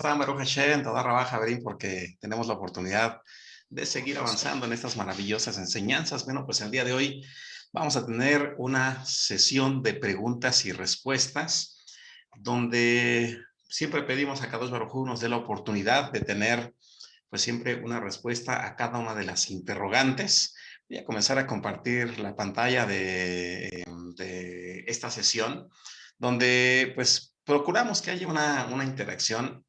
Baruch Hashem, toda Rabaj Javerín, porque tenemos la oportunidad de seguir avanzando en estas maravillosas enseñanzas. Bueno, pues el día de hoy vamos a tener una sesión de preguntas y respuestas, donde siempre pedimos a Kadosh Baruj Hu nos dé la oportunidad de tener, pues siempre una respuesta a cada una de las interrogantes. Voy a comenzar a compartir la pantalla de esta sesión, donde pues procuramos que haya una interacción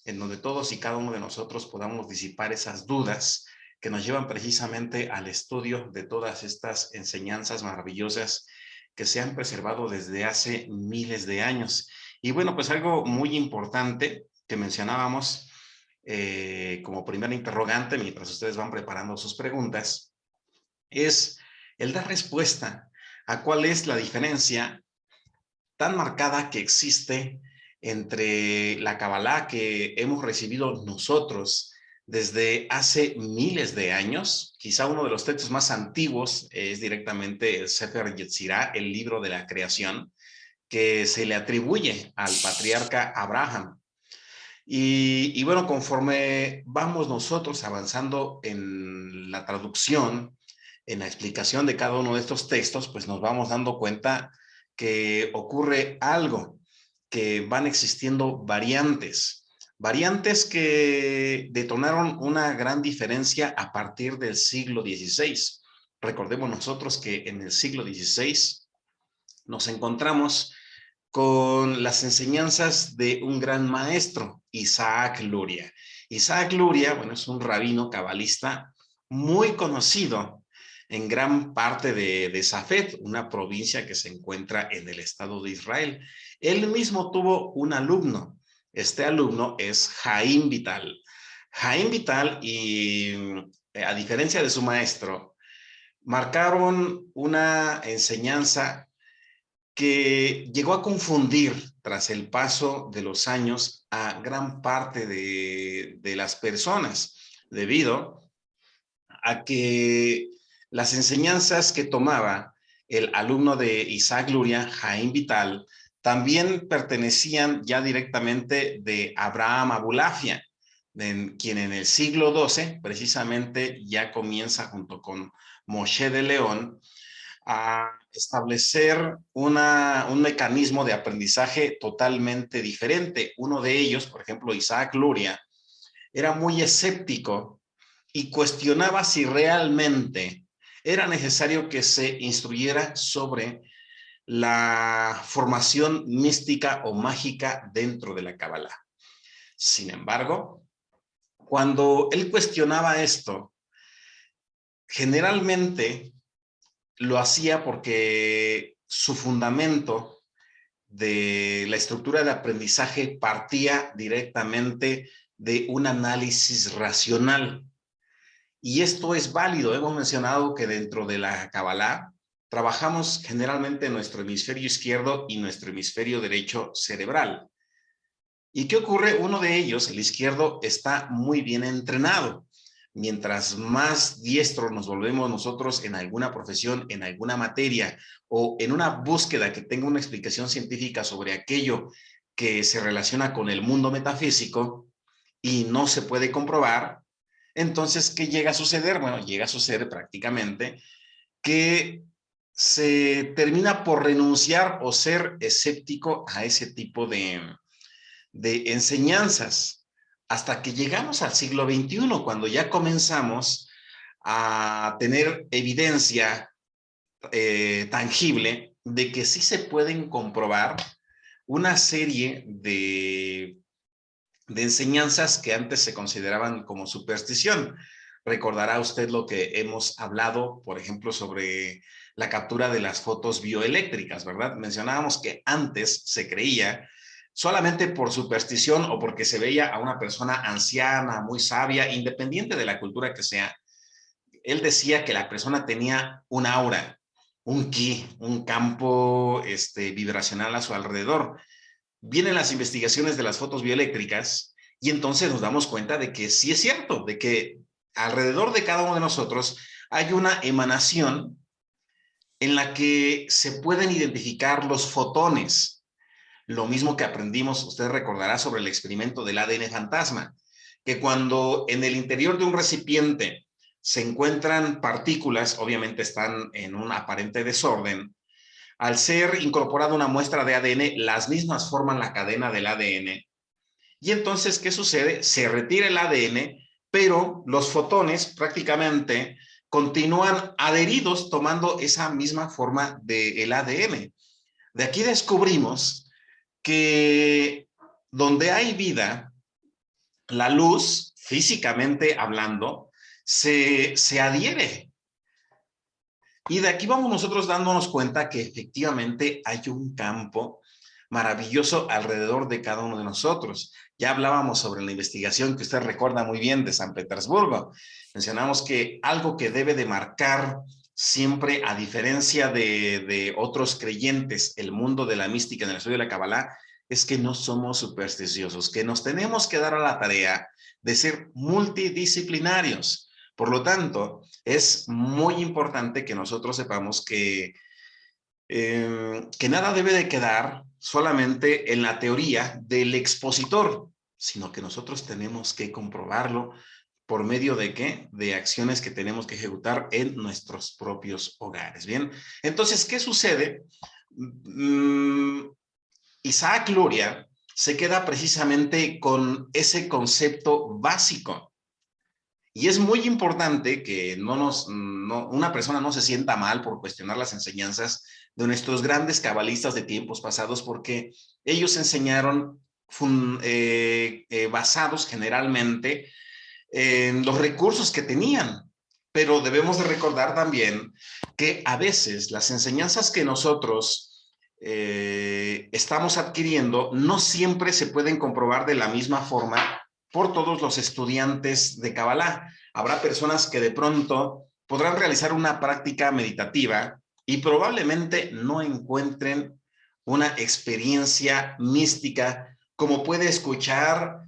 en donde todos y cada uno de nosotros podamos disipar esas dudas que nos llevan precisamente al estudio de todas estas enseñanzas maravillosas que se han preservado desde hace miles de años. Y bueno, pues algo muy importante que mencionábamos como primera interrogante, mientras ustedes van preparando sus preguntas, es el dar respuesta a cuál es la diferencia tan marcada que existe entre la Kabbalah que hemos recibido nosotros desde hace miles de años. Quizá uno de los textos más antiguos es directamente el Sefer Yetzirah, el libro de la creación, que se le atribuye al patriarca Abraham. Y bueno, conforme vamos nosotros avanzando en la traducción, en la explicación de cada uno de estos textos, pues nos vamos dando cuenta que ocurre algo, que van existiendo variantes que detonaron una gran diferencia a partir del siglo XVI. Recordemos nosotros que en el siglo XVI nos encontramos con las enseñanzas de un gran maestro, Isaac Luria. Isaac Luria, bueno, es un rabino cabalista muy conocido en gran parte de Safed, una provincia que se encuentra en el estado de Israel. Él mismo tuvo un alumno. Este alumno es Jaim Vital. Jaim Vital, y a diferencia de su maestro, marcaron una enseñanza que llegó a confundir tras el paso de los años a gran parte de las personas, debido a que las enseñanzas que tomaba el alumno de Isaac Luria, Jaim Vital, también pertenecían ya directamente de Abraham Abulafia, quien en el siglo XII precisamente ya comienza junto con Moshe de León a establecer un mecanismo de aprendizaje totalmente diferente. Uno de ellos, por ejemplo, Isaac Luria, era muy escéptico y cuestionaba si realmente era necesario que se instruyera sobre la formación mística o mágica dentro de la Kabbalah. Sin embargo, cuando él cuestionaba esto, generalmente lo hacía porque su fundamento de la estructura de aprendizaje partía directamente de un análisis racional. Y esto es válido. Hemos mencionado que dentro de la Kabbalah trabajamos generalmente en nuestro hemisferio izquierdo y nuestro hemisferio derecho cerebral. ¿Y qué ocurre? Uno de ellos, el izquierdo, está muy bien entrenado. Mientras más diestros nos volvemos nosotros en alguna profesión, en alguna materia o en una búsqueda que tenga una explicación científica sobre aquello que se relaciona con el mundo metafísico y no se puede comprobar, entonces, ¿qué llega a suceder? Bueno, llega a suceder prácticamente que se termina por renunciar o ser escéptico a ese tipo de enseñanzas, hasta que llegamos al siglo XXI, cuando ya comenzamos a tener evidencia tangible de que sí se pueden comprobar una serie de enseñanzas que antes se consideraban como superstición. Recordará usted lo que hemos hablado, por ejemplo, sobre la captura de las fotos bioeléctricas, ¿verdad? Mencionábamos que antes se creía solamente por superstición o porque se veía a una persona anciana, muy sabia, independiente de la cultura que sea. Él decía que la persona tenía un aura, un ki, un campo vibracional a su alrededor. Vienen las investigaciones de las fotos bioeléctricas y entonces nos damos cuenta de que sí es cierto, de que alrededor de cada uno de nosotros hay una emanación en la que se pueden identificar los fotones. Lo mismo que aprendimos, usted recordará sobre el experimento del ADN fantasma, que cuando en el interior de un recipiente se encuentran partículas, obviamente están en un aparente desorden, al ser incorporada una muestra de ADN, las mismas forman la cadena del ADN. Y entonces, ¿qué sucede? Se retira el ADN, pero los fotones prácticamente continúan adheridos tomando esa misma forma del ADN. De aquí descubrimos que donde hay vida, la luz, físicamente hablando, se adhiere. Y de aquí vamos nosotros dándonos cuenta que efectivamente hay un campo maravilloso alrededor de cada uno de nosotros. Ya hablábamos sobre la investigación que usted recuerda muy bien de San Petersburgo. Mencionamos que algo que debe de marcar siempre, a diferencia de otros creyentes, el mundo de la mística en el estudio de la Kabbalah, es que no somos supersticiosos, que nos tenemos que dar a la tarea de ser multidisciplinarios. Por lo tanto, es muy importante que nosotros sepamos que nada debe de quedar solamente en la teoría del expositor, sino que nosotros tenemos que comprobarlo por medio de ¿qué? De acciones que tenemos que ejecutar en nuestros propios hogares. Bien, entonces, ¿qué sucede? Isaac Luria se queda precisamente con ese concepto básico. Y es muy importante que una persona no se sienta mal por cuestionar las enseñanzas de nuestros grandes cabalistas de tiempos pasados, porque ellos enseñaron basados generalmente en los recursos que tenían. Pero debemos de recordar también que a veces las enseñanzas que nosotros estamos adquiriendo no siempre se pueden comprobar de la misma forma por todos los estudiantes de Kabbalah. Habrá personas que de pronto podrán realizar una práctica meditativa y probablemente no encuentren una experiencia mística como puede escuchar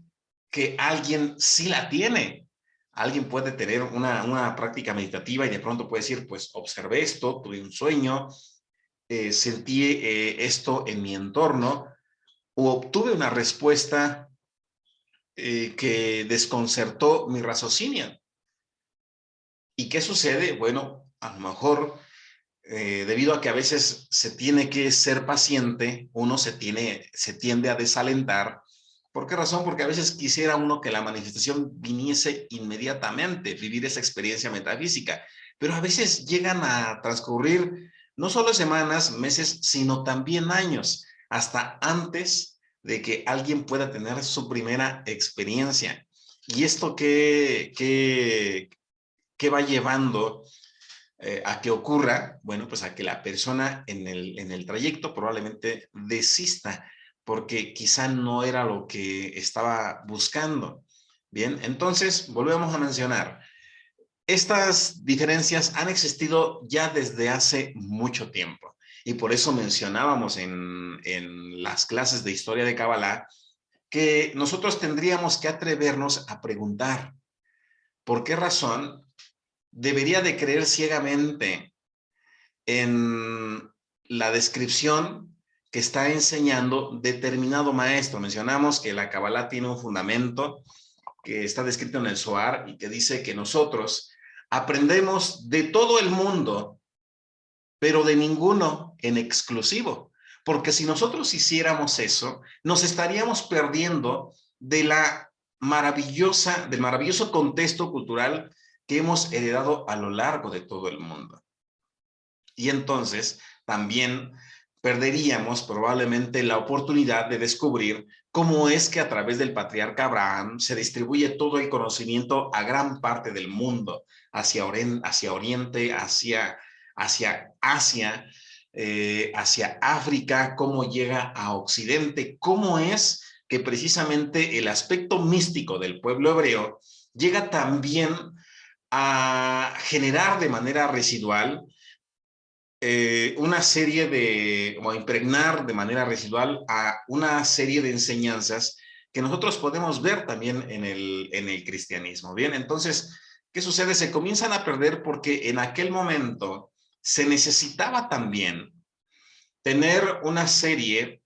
que alguien sí la tiene. Alguien puede tener una práctica meditativa y de pronto puede decir, pues observé esto, tuve un sueño, sentí esto en mi entorno, o obtuve una respuesta que desconcertó mi raciocinio. ¿Y qué sucede? Bueno, a lo mejor debido a que a veces se tiene que ser paciente, uno se tiende a desalentar. ¿Por qué razón? Porque a veces quisiera uno que la manifestación viniese inmediatamente, vivir esa experiencia metafísica, pero a veces llegan a transcurrir no solo semanas, meses, sino también años, hasta antes de que alguien pueda tener su primera experiencia. ¿Y esto qué va llevando a que ocurra? Bueno, pues a que la persona en el trayecto probablemente desista, porque quizá no era lo que estaba buscando. Bien, entonces volvemos a mencionar, estas diferencias han existido ya desde hace mucho tiempo, y por eso mencionábamos en las clases de historia de Kabbalah que nosotros tendríamos que atrevernos a preguntar, ¿por qué razón debería de creer ciegamente en la descripción que está enseñando determinado maestro? Mencionamos que la Kabbalah tiene un fundamento que está descrito en el Zohar y que dice que nosotros aprendemos de todo el mundo, pero de ninguno en exclusivo. Porque si nosotros hiciéramos eso, nos estaríamos perdiendo del maravilloso contexto cultural que hemos heredado a lo largo de todo el mundo. Y entonces también perderíamos probablemente la oportunidad de descubrir cómo es que a través del patriarca Abraham se distribuye todo el conocimiento a gran parte del mundo, hacia Oriente, hacia Asia, hacia África, cómo llega a Occidente, cómo es que precisamente el aspecto místico del pueblo hebreo llega también a generar de manera residual una serie o a impregnar de manera residual a una serie de enseñanzas que nosotros podemos ver también en el cristianismo. Bien, entonces, ¿qué sucede? Se comienzan a perder porque en aquel momento se necesitaba también tener una serie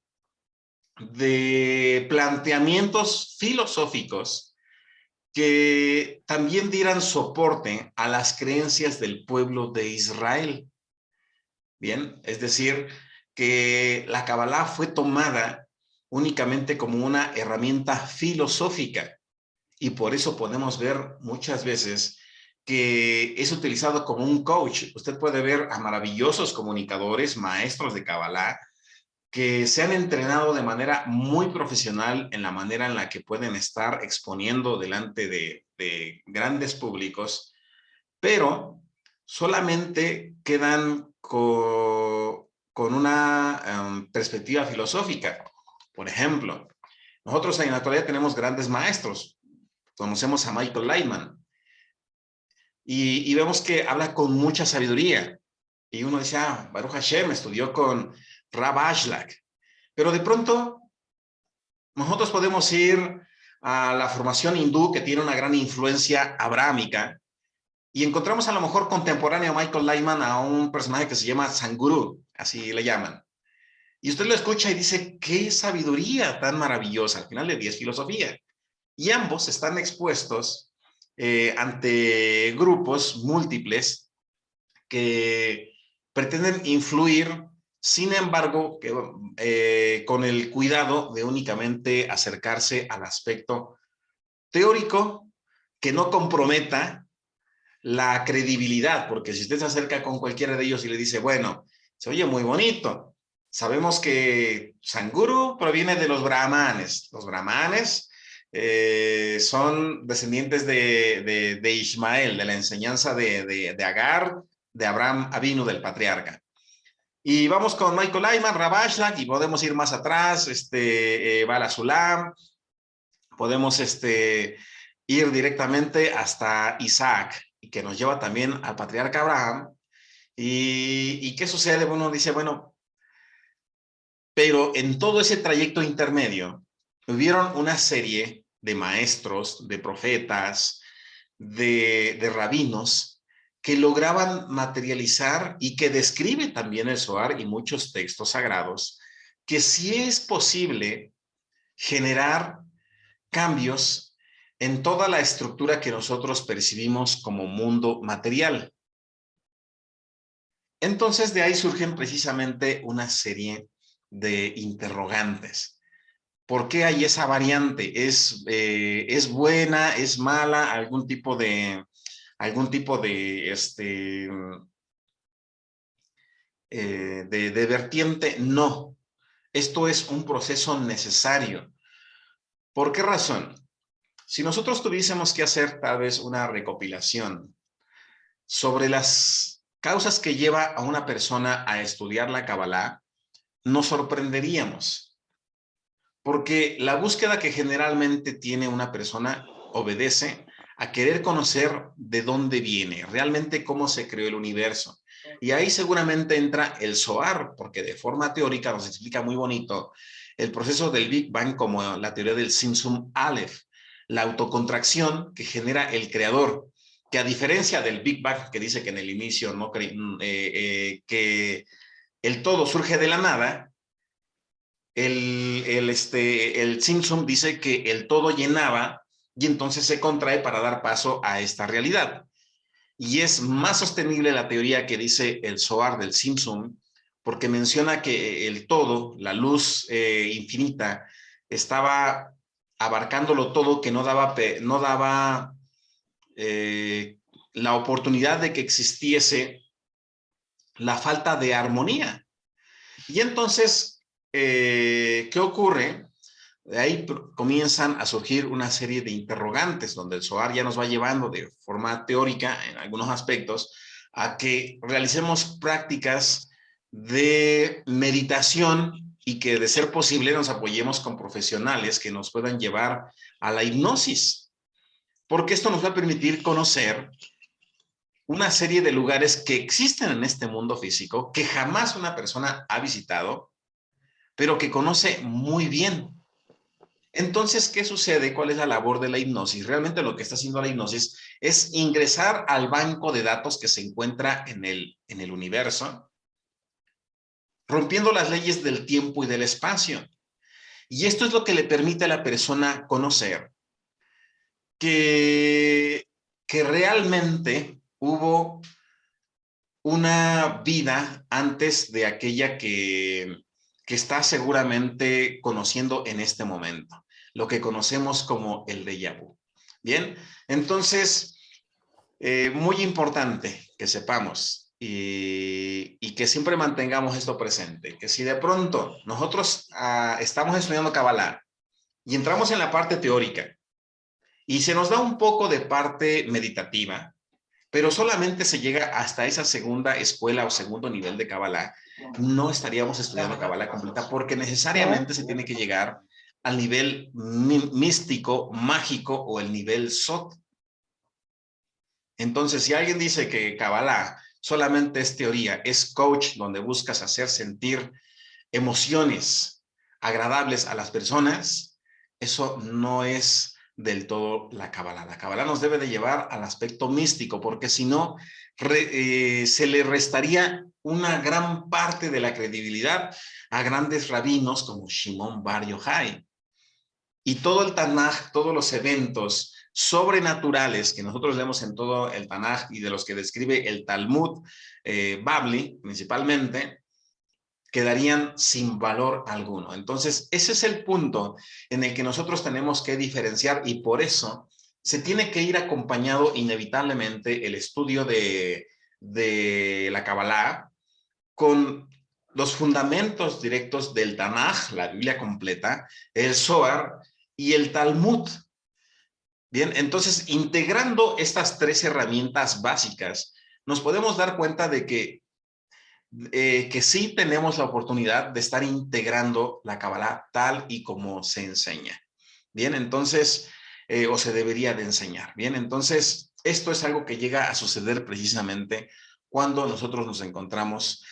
de planteamientos filosóficos que también dieran soporte a las creencias del pueblo de Israel. Bien, es decir, que la Kabbalah fue tomada únicamente como una herramienta filosófica y por eso podemos ver muchas veces que es utilizado como un coach. Usted puede ver a maravillosos comunicadores, maestros de Kabbalah, que se han entrenado de manera muy profesional en la manera en la que pueden estar exponiendo delante de grandes públicos, pero solamente quedan con una perspectiva filosófica. Por ejemplo, nosotros en la actualidad tenemos grandes maestros. Conocemos a Michael Lightman y vemos que habla con mucha sabiduría. Y uno dice, ah, Baruch Hashem estudió con Rab Ashlag. Pero de pronto nosotros podemos ir a la formación hindú que tiene una gran influencia abrámica y encontramos a lo mejor contemporáneo a Michael Lightman a un personaje que se llama Sadhguru, así le llaman. Y usted lo escucha y dice, qué sabiduría tan maravillosa, al final de día es filosofía. Y ambos están expuestos ante grupos múltiples que pretenden influir, sin embargo, con el cuidado de únicamente acercarse al aspecto teórico que no comprometa la credibilidad, porque si usted se acerca con cualquiera de ellos y le dice, bueno, se oye muy bonito, sabemos que Sadhguru proviene de los brahmanes son descendientes de Ismael, de la enseñanza de Agar, de Abraham Avinu, del patriarca. Y vamos con Michael Ayman, Rab Ashlag, y podemos ir más atrás, Bala Sulam, podemos ir directamente hasta Isaac, y que nos lleva también al patriarca Abraham. ¿Y qué sucede? Uno dice, bueno, pero en todo ese trayecto intermedio, hubieron una serie de maestros, de profetas, de rabinos, que lograban materializar y que describe también el Zohar y muchos textos sagrados, que sí es posible generar cambios en toda la estructura que nosotros percibimos como mundo material. Entonces de ahí surgen precisamente una serie de interrogantes. ¿Por qué hay esa variante? ¿Es buena? ¿Es mala? ¿De vertiente? No. Esto es un proceso necesario. ¿Por qué razón? Si nosotros tuviésemos que hacer tal vez una recopilación sobre las causas que lleva a una persona a estudiar la Kabbalah, nos sorprenderíamos. Porque la búsqueda que generalmente tiene una persona obedece a querer conocer de dónde viene, realmente cómo se creó el universo. Y ahí seguramente entra el Zohar, porque de forma teórica nos explica muy bonito el proceso del Big Bang como la teoría del Tzimtzum Aleph, la autocontracción que genera el creador, que a diferencia del Big Bang, que dice que en el inicio no que el todo surge de la nada, el Simpson dice que el todo llenaba y entonces se contrae para dar paso a esta realidad. Y es más sostenible la teoría que dice el Zohar del Simpson, porque menciona que el todo, la luz infinita, estaba abarcándolo todo, que no daba la oportunidad de que existiese la falta de armonía. Y entonces, ¿qué ocurre? De ahí comienzan a surgir una serie de interrogantes, donde el Zohar ya nos va llevando de forma teórica, en algunos aspectos, a que realicemos prácticas de meditación y que, de ser posible, nos apoyemos con profesionales que nos puedan llevar a la hipnosis, porque esto nos va a permitir conocer una serie de lugares que existen en este mundo físico que jamás una persona ha visitado, pero que conoce muy bien. Entonces, ¿qué sucede? ¿Cuál es la labor de la hipnosis? Realmente lo que está haciendo la hipnosis es ingresar al banco de datos que se encuentra en el universo, rompiendo las leyes del tiempo y del espacio. Y esto es lo que le permite a la persona conocer que realmente hubo una vida antes de aquella que está seguramente conociendo en este momento, lo que conocemos como el déjà vu. Bien, entonces, muy importante que sepamos y que siempre mantengamos esto presente, que si de pronto nosotros estamos estudiando Kabbalah y entramos en la parte teórica y se nos da un poco de parte meditativa, pero solamente se llega hasta esa segunda escuela o segundo nivel de Kabbalah, no estaríamos estudiando Kabbalah completa porque necesariamente se tiene que llegar al nivel místico, mágico o el nivel Sot. Entonces, si alguien dice que Kabbalah solamente es teoría, es coach donde buscas hacer sentir emociones agradables a las personas, eso no es del todo la Kabbalah. La Kabbalah nos debe de llevar al aspecto místico, porque si no, se le restaría una gran parte de la credibilidad a grandes rabinos como Shimon Bar Yochai. Y todo el Tanaj, todos los eventos sobrenaturales que nosotros leemos en todo el Tanaj y de los que describe el Talmud Babli, principalmente, quedarían sin valor alguno. Entonces, ese es el punto en el que nosotros tenemos que diferenciar y por eso se tiene que ir acompañado inevitablemente el estudio de la Kabbalah con los fundamentos directos del Tanaj, la Biblia completa, el Zohar y el Talmud. Bien, entonces, integrando estas tres herramientas básicas, nos podemos dar cuenta de que sí tenemos la oportunidad de estar integrando la Kabbalah tal y como se enseña. Bien, entonces, o se debería de enseñar. Bien, entonces, esto es algo que llega a suceder precisamente cuando nosotros nos encontramos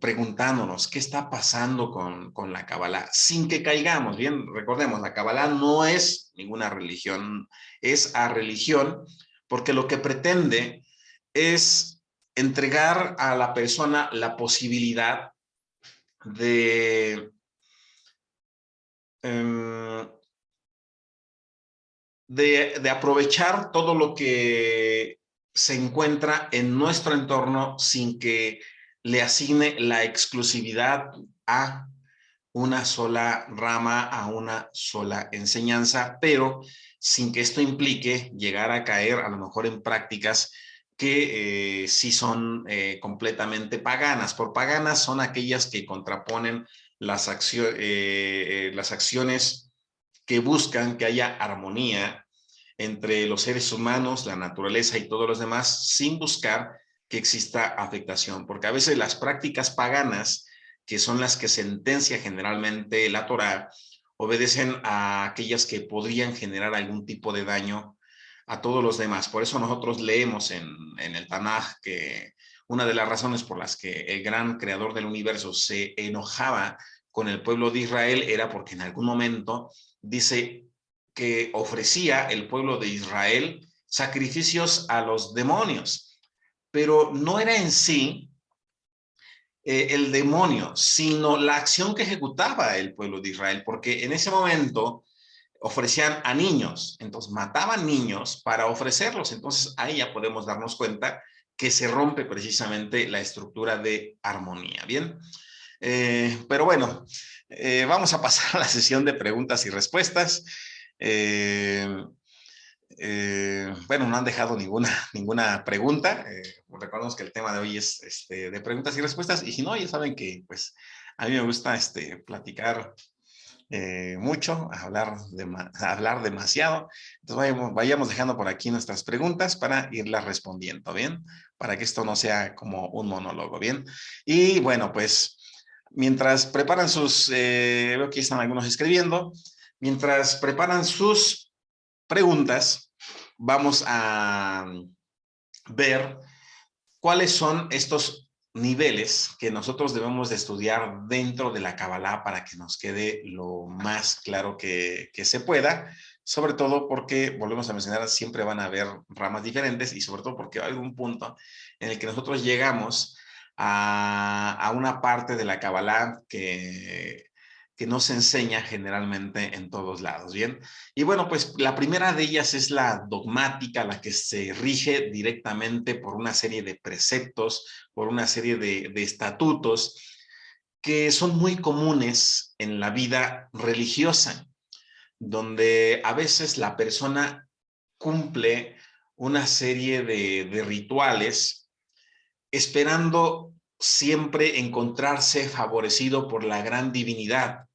preguntándonos qué está pasando con la Kabbalah, sin que caigamos. Bien, recordemos, la Kabbalah no es ninguna religión, es a religión, porque lo que pretende es entregar a la persona la posibilidad de, um, de aprovechar todo lo que se encuentra en nuestro entorno sin que le asigne la exclusividad a una sola rama, a una sola enseñanza, pero sin que esto implique llegar a caer a lo mejor en prácticas que sí son completamente paganas. Por paganas son aquellas que contraponen las acciones que buscan que haya armonía entre los seres humanos, la naturaleza y todos los demás, sin buscar que exista afectación, porque a veces las prácticas paganas, que son las que sentencia generalmente la Torá, obedecen a aquellas que podrían generar algún tipo de daño a todos los demás. Por eso nosotros leemos en el Tanaj que una de las razones por las que el gran creador del universo se enojaba con el pueblo de Israel era porque en algún momento dice que ofrecía el pueblo de Israel sacrificios a los demonios, pero no era en sí el demonio, sino la acción que ejecutaba el pueblo de Israel, porque en ese momento ofrecían a niños, entonces mataban niños para ofrecerlos, entonces ahí ya podemos darnos cuenta que se rompe precisamente la estructura de armonía, ¿bien? Pero bueno, vamos a pasar a la sesión de preguntas y respuestas. Eh, bueno, no han dejado ninguna pregunta. Recordemos que el tema de hoy es de preguntas y respuestas. Y si no, ya saben que pues a mí me gusta platicar mucho, hablar demasiado. Entonces vayamos dejando por aquí nuestras preguntas para irlas respondiendo, ¿bien? Para que esto no sea como un monólogo, ¿bien? Y bueno, pues mientras preparan veo que están algunos escribiendo, mientras preparan sus preguntas, vamos a ver cuáles son estos niveles que nosotros debemos de estudiar dentro de la Kabbalah para que nos quede lo más claro que se pueda, sobre todo porque, volvemos a mencionar, siempre van a haber ramas diferentes y sobre todo porque hay algún punto en el que nosotros llegamos a una parte de la Kabbalah que no se enseña generalmente en todos lados, ¿bien? Y bueno, pues la primera de ellas es la dogmática, la que se rige directamente por una serie de preceptos, por una serie de estatutos que son muy comunes en la vida religiosa, donde a veces la persona cumple una serie de rituales esperando siempre encontrarse favorecido por la gran divinidad,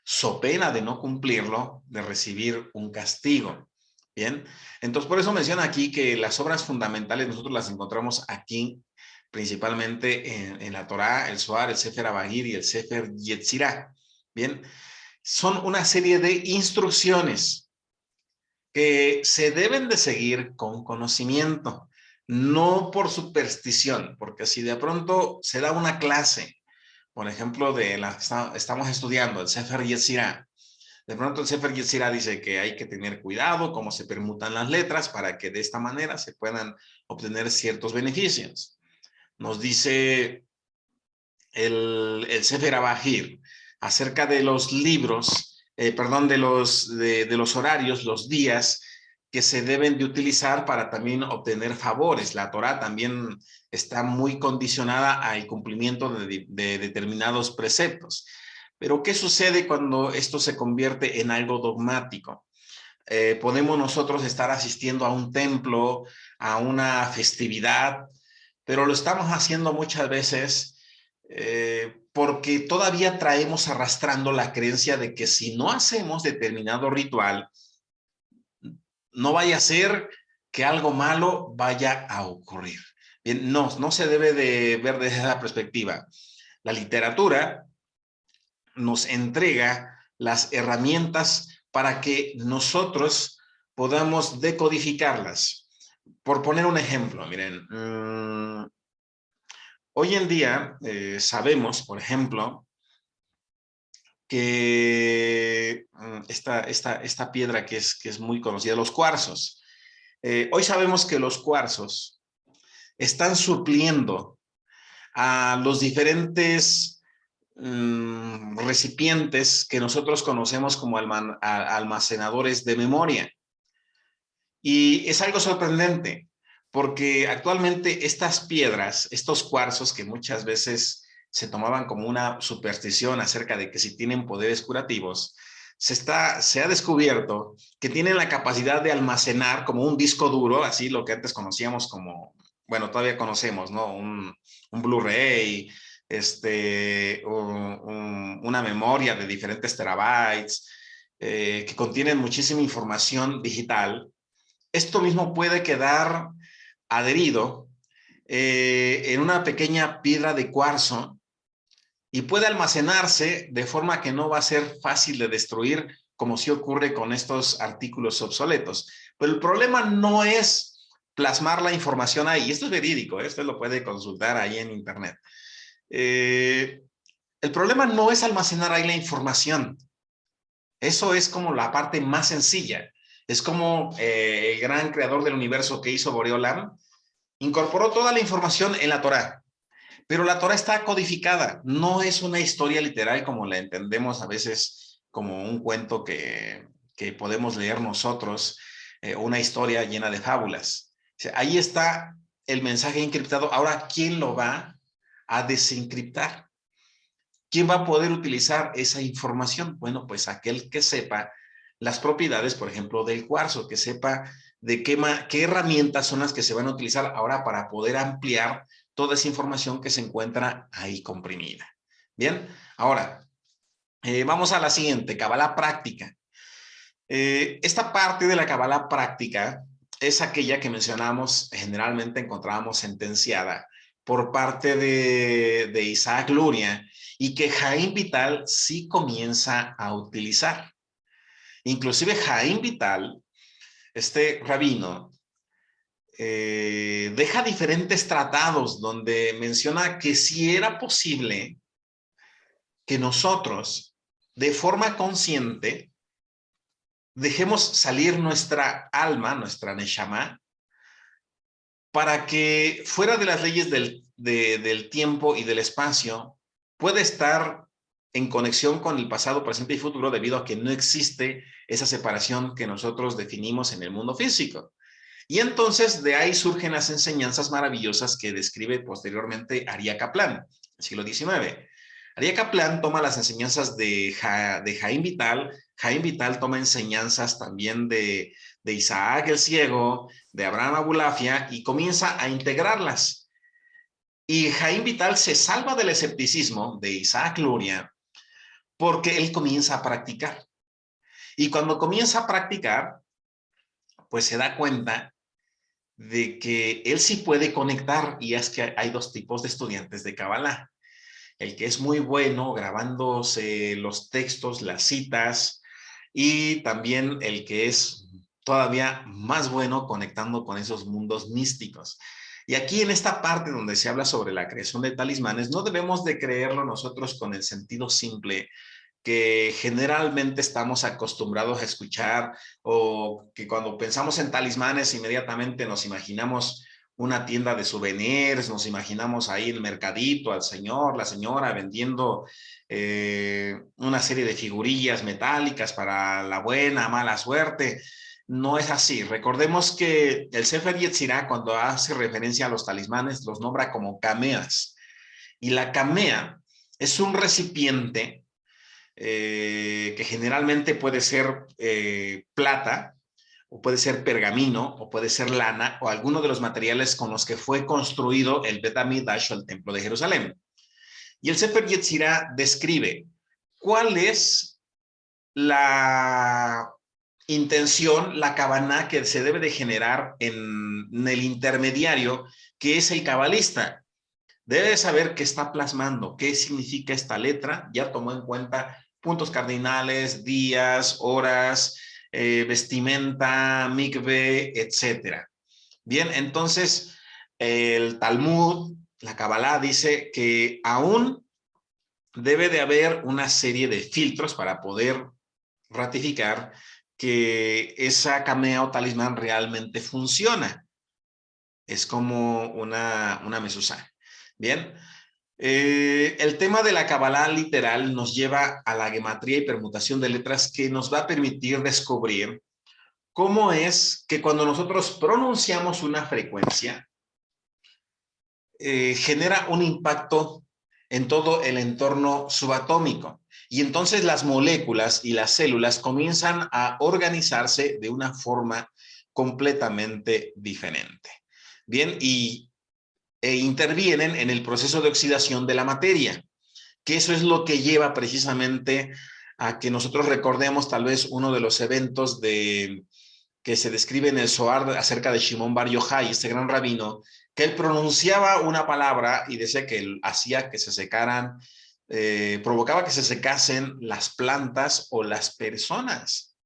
so pena de no cumplirlo, de recibir un castigo. Bien, entonces por eso menciona aquí que las obras fundamentales nosotros las encontramos aquí principalmente en la Torá, el Zohar, el Sefer Abahir y el Sefer Yetzirah. Bien, son una serie de instrucciones que se deben de seguir con conocimiento, no por superstición, porque si de pronto se da una clase, por ejemplo, de la que estamos estudiando, el Sefer Yetzirah, de pronto el Sefer Yetzirah dice que hay que tener cuidado cómo se permutan las letras para que de esta manera se puedan obtener ciertos beneficios. Nos dice el Sefer Abahir acerca de los libros, perdón, de los horarios, los días que se deben de utilizar para también obtener favores. La Torá también está muy condicionada al cumplimiento de determinados preceptos. Pero ¿qué sucede cuando esto se convierte en algo dogmático? Podemos nosotros estar asistiendo a un templo, a una festividad, pero lo estamos haciendo muchas veces porque todavía traemos arrastrando la creencia de que si no hacemos determinado ritual, no vaya a ser que algo malo vaya a ocurrir. Bien, no se debe de ver desde esa perspectiva. La literatura nos entrega las herramientas para que nosotros podamos decodificarlas. Por poner un ejemplo, miren, hoy en día sabemos, por ejemplo, que esta piedra que es muy conocida, los cuarzos. Hoy sabemos que los cuarzos están supliendo a los diferentes recipientes que nosotros conocemos como almacenadores de memoria. Y es algo sorprendente, porque actualmente estas piedras, estos cuarzos que muchas veces se tomaban como una superstición acerca de que si tienen poderes curativos, se ha descubierto que tienen la capacidad de almacenar como un disco duro, así lo que antes conocíamos como, bueno, todavía conocemos, ¿no? Un Blu-ray, una memoria de diferentes terabytes, que contienen muchísima información digital. Esto mismo puede quedar adherido en una pequeña piedra de cuarzo y puede almacenarse de forma que no va a ser fácil de destruir, como sí ocurre con estos artículos obsoletos. Pero el problema no es plasmar la información ahí. Esto es verídico, esto lo puede consultar ahí en internet. El problema no es almacenar ahí la información. Eso es como la parte más sencilla. Es como el gran creador del universo que hizo Boreolam, incorporó toda la información en la Torá, pero la Torá está codificada, no es una historia literal como la entendemos a veces como un cuento que podemos leer nosotros, una historia llena de fábulas. O sea, ahí está el mensaje encriptado. Ahora, ¿quién lo va a desencriptar? ¿Quién va a poder utilizar esa información? Bueno, pues aquel que sepa las propiedades, por ejemplo, del cuarzo, que sepa de qué herramientas son las que se van a utilizar ahora para poder ampliar toda esa información que se encuentra ahí comprimida. Bien, ahora vamos a la siguiente, Kabbalah práctica. Esta parte de la Kabbalah práctica es aquella que mencionamos, generalmente encontrábamos sentenciada por parte de Isaac Luria y que Jaime Vital sí comienza a utilizar. Inclusive Jaime Vital, este rabino, deja diferentes tratados donde menciona que si era posible que nosotros, de forma consciente, dejemos salir nuestra alma, nuestra neshama, para que fuera de las leyes del tiempo y del espacio pueda estar en conexión con el pasado, presente y futuro debido a que no existe esa separación que nosotros definimos en el mundo físico. Y entonces de ahí surgen las enseñanzas maravillosas que describe posteriormente Aryeh Kaplan, en el siglo XIX. Aryeh Kaplan toma las enseñanzas de Jaime Vital. Jaime Vital toma enseñanzas también de Isaac el Ciego, de Abraham Abulafia, y comienza a integrarlas. Y Jaime Vital se salva del escepticismo de Isaac Luria porque él comienza a practicar. Y cuando comienza a practicar, pues se da cuenta de que él sí puede conectar, y es que hay dos tipos de estudiantes de Kabbalah. El que es muy bueno grabándose los textos, las citas, y también el que es todavía más bueno conectando con esos mundos místicos. Y aquí en esta parte donde se habla sobre la creación de talismanes, no debemos de creerlo nosotros con el sentido simple que generalmente estamos acostumbrados a escuchar, o que cuando pensamos en talismanes inmediatamente nos imaginamos una tienda de souvenirs, nos imaginamos ahí el mercadito, al señor, la señora vendiendo una serie de figurillas metálicas para la buena, mala suerte. No es así. Recordemos que el Sefer Yetzirah, cuando hace referencia a los talismanes, los nombra como cameas. Y la camea es un recipiente que generalmente puede ser plata, o puede ser pergamino, o puede ser lana, o alguno de los materiales con los que fue construido el Bet HaMikdash o el Templo de Jerusalén. Y el Sefer Yetzirah describe cuál es la intención, la kavaná que se debe de generar en el intermediario, que es el cabalista. Debe saber qué está plasmando, qué significa esta letra, ya tomó en cuenta puntos cardinales, días, horas, vestimenta, mikve, etcétera. Bien, entonces el Talmud, la Kabbalah, dice que aún debe de haber una serie de filtros para poder ratificar que esa camea o talismán realmente funciona. Es como una mezuzá. Bien, el tema de la Kabbalah literal nos lleva a la gematría y permutación de letras, que nos va a permitir descubrir cómo es que cuando nosotros pronunciamos una frecuencia, genera un impacto en todo el entorno subatómico. Y entonces las moléculas y las células comienzan a organizarse de una forma completamente diferente. Bien, e intervienen en el proceso de oxidación de la materia, que eso es lo que lleva precisamente a que nosotros recordemos tal vez uno de los eventos que se describe en el Zohar acerca de Shimon Bar Yochai, este gran rabino, que él pronunciaba una palabra y decía que él hacía que se secaran, provocaba que se secasen las plantas o las personas.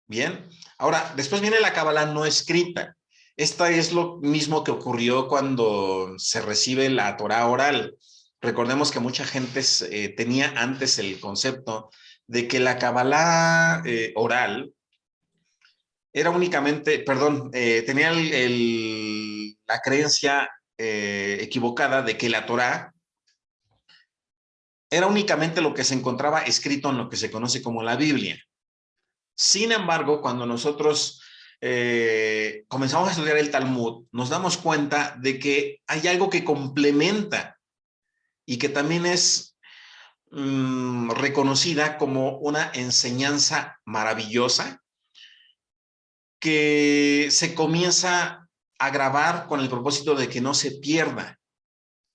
Bien, ahora, después viene la Kabbalah no escrita. Esta es lo mismo que ocurrió cuando se recibe la Torah oral. Recordemos que mucha gente tenía antes el concepto de que la Kabbalah oral era únicamente, perdón, tenía la creencia equivocada de que la Torah era únicamente lo que se encontraba escrito en lo que se conoce como la Biblia. Sin embargo, cuando nosotros comenzamos a estudiar el Talmud, nos damos cuenta de que hay algo que complementa y que también es reconocida como una enseñanza maravillosa, que se comienza a grabar con el propósito de que no se pierda.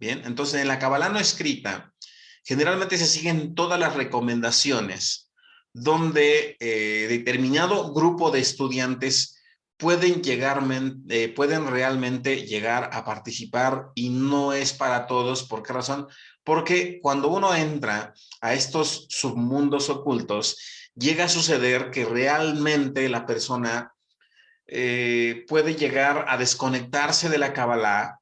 Bien, entonces en la Kabbalah no escrita, generalmente se siguen todas las recomendaciones donde determinado grupo de estudiantes pueden realmente llegar a participar, y no es para todos. ¿Por qué razón? Porque cuando uno entra a estos submundos ocultos, llega a suceder que realmente la persona puede llegar a desconectarse de la Kabbalah,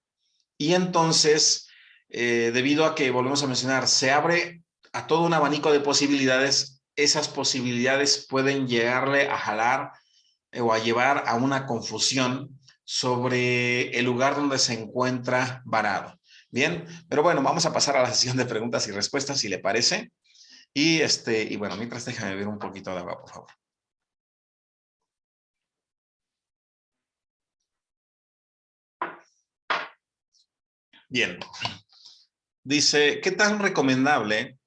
y entonces, debido a que, volvemos a mencionar, se abre a todo un abanico de posibilidades, esas posibilidades pueden llegarle a jalar o a llevar a una confusión sobre el lugar donde se encuentra varado. Bien, pero bueno, vamos a pasar a la sesión de preguntas y respuestas, si le parece. Y bueno, mientras déjame ver un poquito de agua, por favor. Bien, dice, ¿qué tan recomendable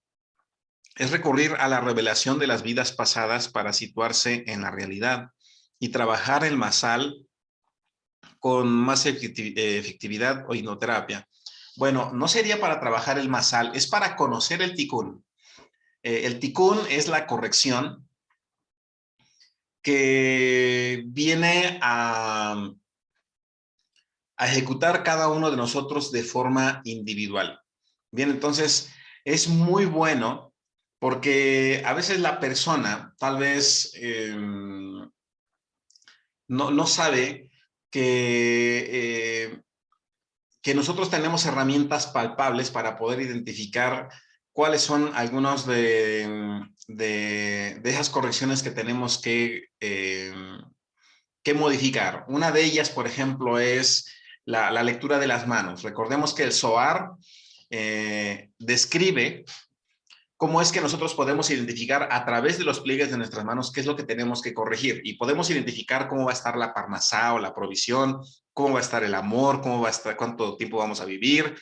es recurrir a la revelación de las vidas pasadas para situarse en la realidad y trabajar el masal con más efectividad o hipnoterapia? Bueno, no sería para trabajar el masal, es para conocer el tikkun. El tikkun es la corrección que viene a ejecutar cada uno de nosotros de forma individual. Bien, entonces es muy bueno porque a veces la persona tal vez no sabe que nosotros tenemos herramientas palpables para poder identificar cuáles son algunos de esas correcciones que tenemos que modificar. Una de ellas, por ejemplo, es la lectura de las manos. Recordemos que el Zohar describe cómo es que nosotros podemos identificar a través de los pliegues de nuestras manos qué es lo que tenemos que corregir. Y podemos identificar cómo va a estar la parnasá o la provisión, cómo va a estar el amor, cómo va a estar, cuánto tiempo vamos a vivir,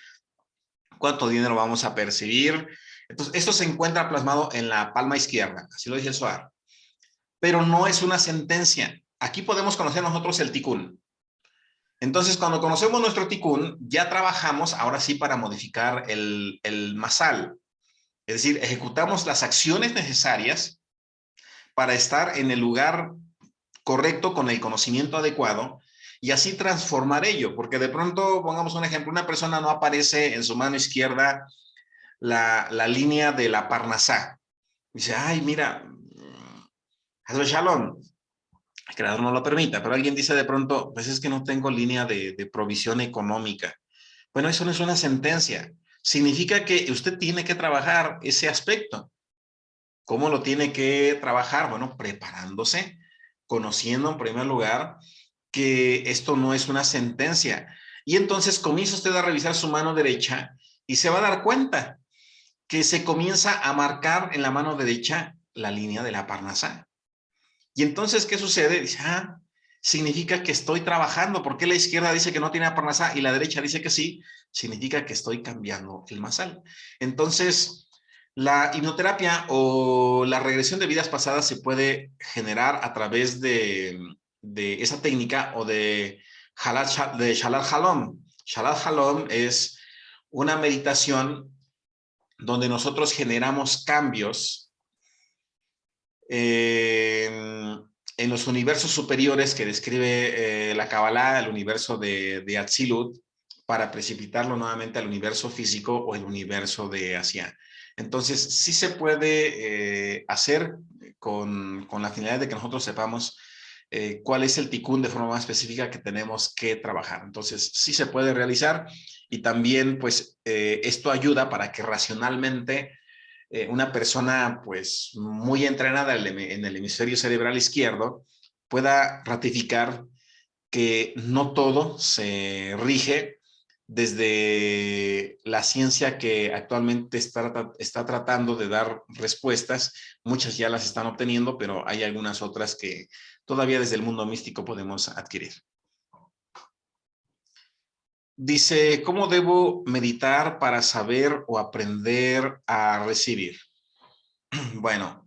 cuánto dinero vamos a percibir. Entonces, esto se encuentra plasmado en la palma izquierda, así lo dice el Zohar. Pero no es una sentencia. Aquí podemos conocer nosotros el tikkun. Entonces, cuando conocemos nuestro tikkun, ya trabajamos ahora sí para modificar el masal. Es decir, ejecutamos las acciones necesarias para estar en el lugar correcto con el conocimiento adecuado y así transformar ello. Porque de pronto, pongamos un ejemplo, una persona no aparece en su mano izquierda la línea de la parnasá. Dice, ay, mira, Hazbe Shalom, el creador no lo permita, pero alguien dice de pronto, pues es que no tengo línea de provisión económica. Bueno, eso no es una sentencia. Significa que usted tiene que trabajar ese aspecto. ¿Cómo lo tiene que trabajar? Bueno, preparándose, conociendo en primer lugar que esto no es una sentencia. Y entonces comienza usted a revisar su mano derecha y se va a dar cuenta que se comienza a marcar en la mano derecha la línea de la parnasá. Y entonces, ¿qué sucede? Dice, significa que estoy trabajando. ¿Por qué la izquierda dice que no tiene parnasá y la derecha dice que sí? Significa que estoy cambiando el masal. Entonces, la hipnoterapia o la regresión de vidas pasadas se puede generar a través de esa técnica o de Shalal Halom. Shalal Halom es una meditación donde nosotros generamos cambios en los universos superiores que describe la Kabbalah, el universo de Atzilut, para precipitarlo nuevamente al universo físico o el universo de Asia. Entonces, sí se puede hacer con la finalidad de que nosotros sepamos cuál es el tikkun de forma más específica que tenemos que trabajar. Entonces, sí se puede realizar y también, pues, esto ayuda para que racionalmente una persona pues muy entrenada en el hemisferio cerebral izquierdo pueda ratificar que no todo se rige desde la ciencia que actualmente está tratando de dar respuestas. Muchas ya las están obteniendo, pero hay algunas otras que todavía desde el mundo místico podemos adquirir. Dice, ¿cómo debo meditar para saber o aprender a recibir? Bueno,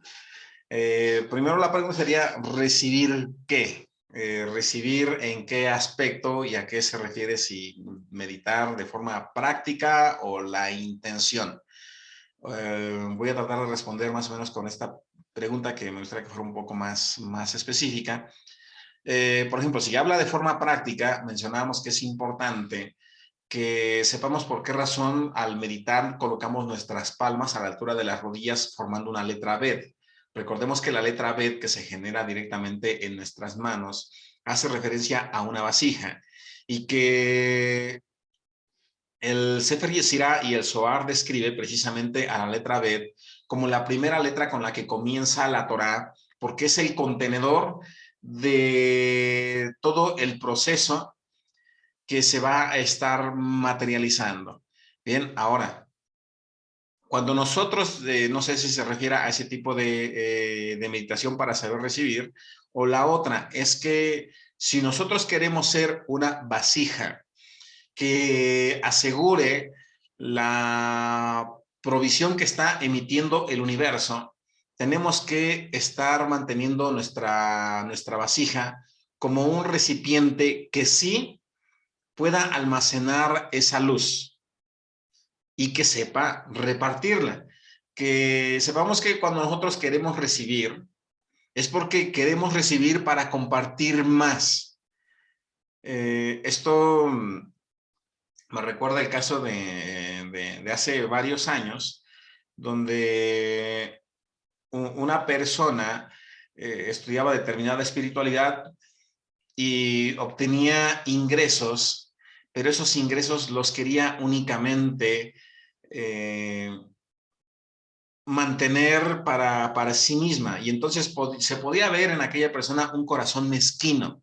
primero la pregunta sería, ¿recibir qué? ¿Recibir en qué aspecto y a qué se refiere si meditar de forma práctica o la intención? Voy a tratar de responder más o menos con esta pregunta que me gustaría que fuera un poco más específica. Por ejemplo, si habla de forma práctica, mencionábamos que es importante que sepamos por qué razón al meditar colocamos nuestras palmas a la altura de las rodillas formando una letra Bet. Recordemos que la letra Bet que se genera directamente en nuestras manos hace referencia a una vasija y que el Sefer Yetzirah y el Zohar describe precisamente a la letra Bet como la primera letra con la que comienza la Torá, porque es el contenedor de todo el proceso que se va a estar materializando. Bien, ahora, cuando nosotros, no sé si se refiere a ese tipo de meditación para saber recibir, o la otra es que si nosotros queremos ser una vasija que asegure la provisión que está emitiendo el universo, tenemos que estar manteniendo nuestra vasija como un recipiente que sí pueda almacenar esa luz y que sepa repartirla. Que sepamos que cuando nosotros queremos recibir, es porque queremos recibir para compartir más. Esto me recuerda el caso de hace varios años, donde una persona estudiaba determinada espiritualidad y obtenía ingresos, pero esos ingresos los quería únicamente mantener para sí misma. Y entonces se podía ver en aquella persona un corazón mezquino.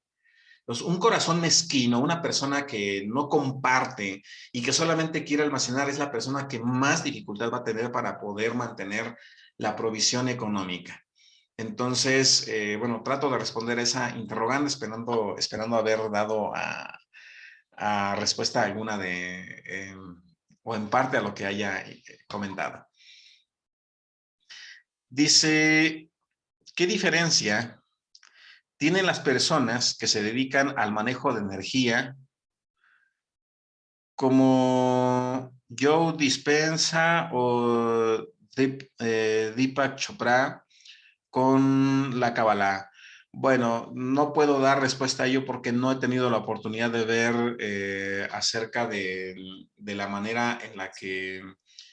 Entonces, un corazón mezquino, una persona que no comparte y que solamente quiere almacenar, es la persona que más dificultad va a tener para poder mantener la provisión económica. Entonces, bueno, trato de responder esa interrogante esperando haber dado a respuesta alguna o en parte a lo que haya comentado. Dice, ¿qué diferencia tienen las personas que se dedican al manejo de energía como Joe Dispenza o Deepak Chopra con la Kabbalah? Bueno, no puedo dar respuesta a ello porque no he tenido la oportunidad de ver acerca de la manera en la que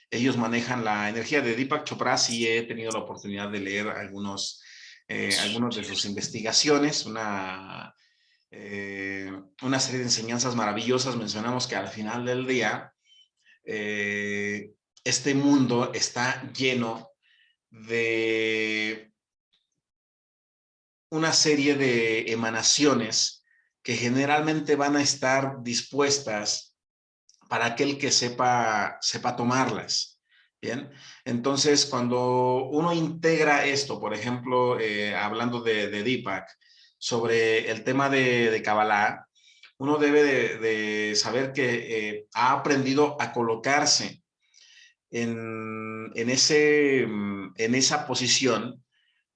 ellos manejan la energía. De Deepak Chopra sí he tenido la oportunidad de leer algunos de sus investigaciones, una serie de enseñanzas maravillosas. Mencionamos que al final del día, este mundo está lleno de una serie de emanaciones que generalmente van a estar dispuestas para aquel que sepa tomarlas. Bien, entonces cuando uno integra esto, por ejemplo, hablando de Deepak, sobre el tema de Kabbalah, uno debe de saber que ha aprendido a colocarse en esa posición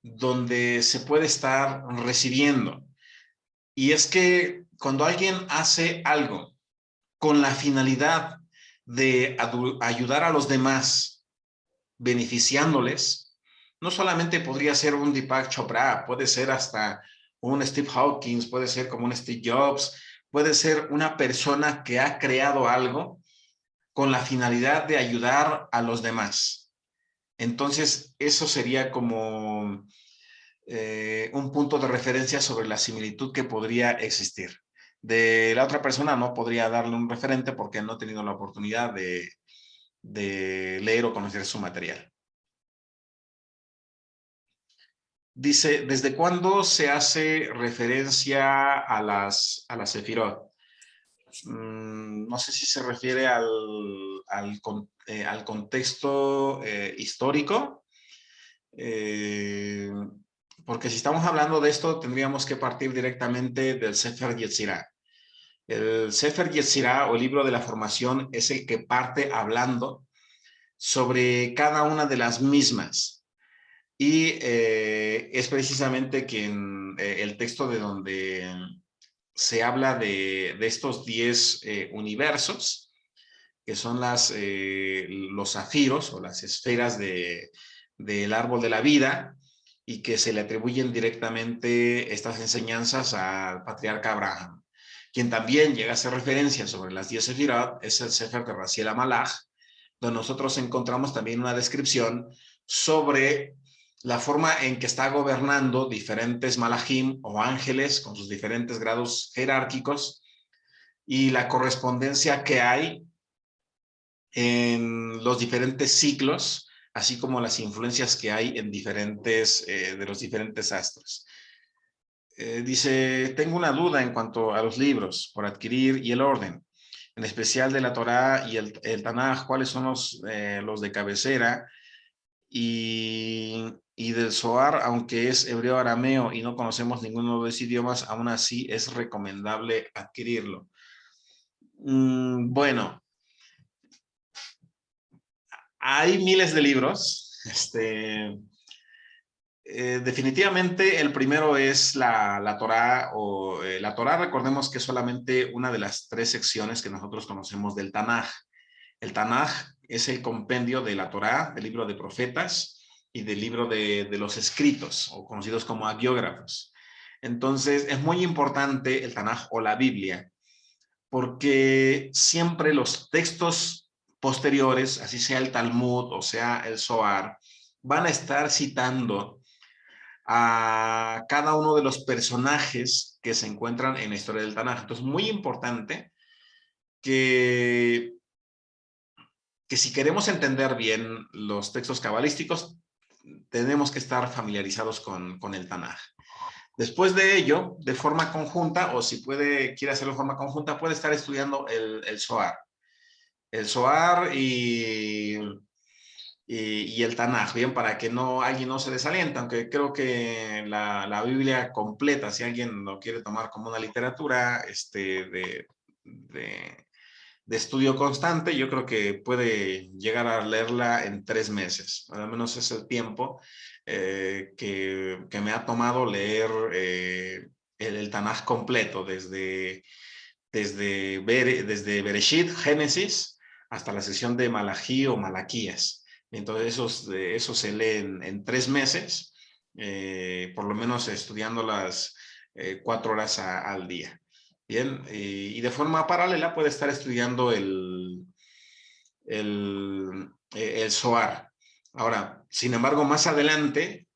donde se puede estar recibiendo. Y es que cuando alguien hace algo con la finalidad de ayudar a los demás, beneficiándoles, no solamente podría ser un Deepak Chopra, puede ser hasta un Steve Hawkins, puede ser como un Steve Jobs, puede ser una persona que ha creado algo con la finalidad de ayudar a los demás. Entonces, eso sería como un punto de referencia sobre la similitud que podría existir. De la otra persona no podría darle un referente porque no he tenido la oportunidad de leer o conocer su material. Dice, ¿desde cuándo se hace referencia a las sefirot? No sé si se refiere al contexto histórico, porque si estamos hablando de esto, tendríamos que partir directamente del Sefer Yetzirah. El Sefer Yetzirah, o el libro de la formación, es el que parte hablando sobre cada una de las mismas. Y es precisamente el texto de donde se habla de estos 10 universos, que son los zafiros o las esferas del árbol de la vida, y que se le atribuyen directamente estas enseñanzas al patriarca Abraham. Quien también llega a hacer referencia sobre las 10 sefirot es el Sefer de Raziel HaMalach, donde nosotros encontramos también una descripción sobre la forma en que está gobernando diferentes malachim o ángeles con sus diferentes grados jerárquicos y la correspondencia que hay en los diferentes ciclos, así como las influencias que hay en de los diferentes astros. Dice, tengo una duda en cuanto a los libros por adquirir y el orden. en especial de la Torá y el Tanaj, cuáles son los de cabecera, y del Zohar, aunque es hebreo arameo y no conocemos ninguno de esos idiomas, aún así es recomendable adquirirlo. Bueno, hay miles de libros. Definitivamente el primero es la Torá, la Torá, recordemos que es solamente una de las 3 secciones que nosotros conocemos del Tanaj. El Tanaj es el compendio de la Torá, del libro de profetas y del libro de los escritos, o conocidos como hagiógrafos. Entonces, es muy importante el Tanaj o la Biblia, porque siempre los textos posteriores, así sea el Talmud o sea el Zohar, van a estar citando a cada uno de los personajes que se encuentran en la historia del Tanaj. Entonces, muy importante que si queremos entender bien los textos cabalísticos, tenemos que estar familiarizados con el Tanaj. Después de ello, de forma conjunta, o si quiere hacerlo de forma conjunta, puede estar estudiando el Zohar. El Zohar y el Tanaj, bien, para que alguien no se desaliente, aunque creo que la Biblia completa, si alguien lo quiere tomar como una literatura de estudio constante, yo creo que puede llegar a leerla en 3 meses. Al menos es el tiempo que me ha tomado leer el Tanaj completo, desde Bereshit, Génesis, hasta la sesión de Malají o Malaquías. Entonces eso se lee en 3 meses, por lo menos estudiando las 4 horas al día. Bien, y de forma paralela puede estar estudiando el Zohar. Ahora, sin embargo, más adelante